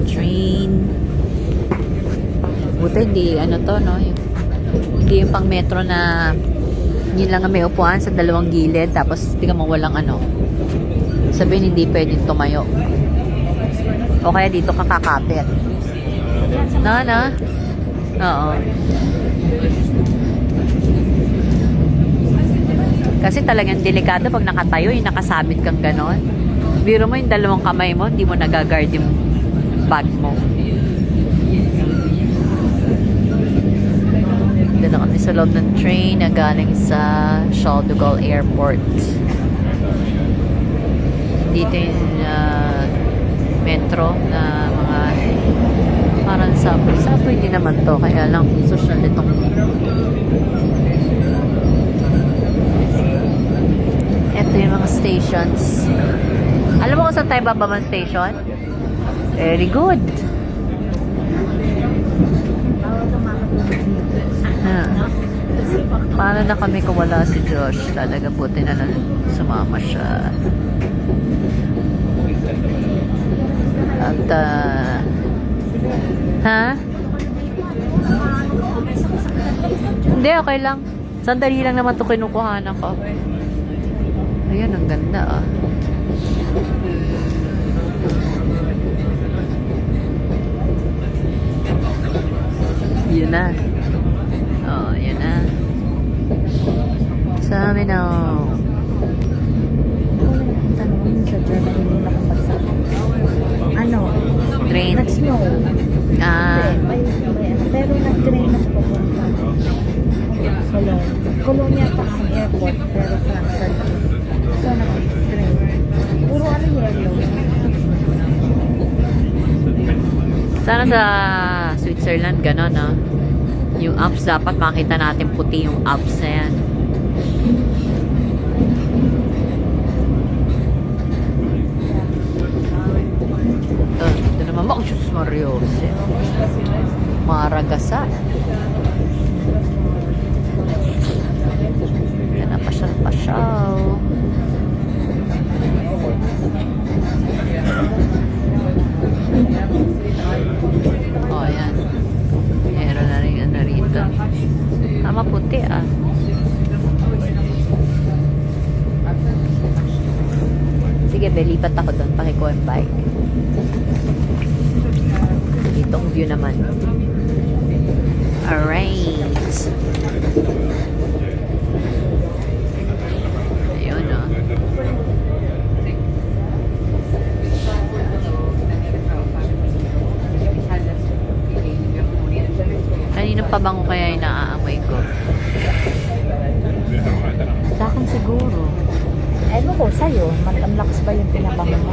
train. Buti hindi, ano to, no? Hindi yung pang metro na yun lang ang may upuan sa dalawang gilid, tapos tingnan mo walang ano. Sabihin hindi pwedeng tumayo. O kaya dito ka kakapit. Na? Oo. Kasi talagang delikado pag nakatayo, yung nakasabit kang ganon. Biro mo yung dalawang kamay mo, hindi mo nagagard yung bag mo. Dito kami sa loob ng train na galing sa Charles de Gaulle Airport. Dito yung metro na mga parang subway. Subway din naman to, kaya lang social itong ito yung mga stations. Alam mo kung saan tayo bababang station? Very good. Paano na kami kung wala si Josh? Talaga buti na lang sumama siya. At ha? Hindi, okay lang. Sandali lang naman ito kinukuhanan ko. Ayan, ang ganda ah. Yun na. Oh, yun na. Sa amin na. Tanong sa Germany nila ano? Train. Nag-snow. Pero nag-train na papunta. Colonia pa sa airport, pero Frankfurt. So, nag-train. Puro ano yellow. Sana sa Switzerland, gano'n, no? Yung Alps, dapat makita natin puti yung Alps na yan. Ito naman, oh, Diyos Marios. Maragasa. Yan na, pasyal-pasyal. Oh, yan. Meron na rin ano rito. Puti ah. Sige, belipat ako doon. Pakikuha yung bike. Itong view naman. Alright. Ayun oh. Kaninong pabango kaya yung naaamoy ko? Sa akin siguro. Ewan ko, sa'yo. Ang lakas ba yung pinabango mo?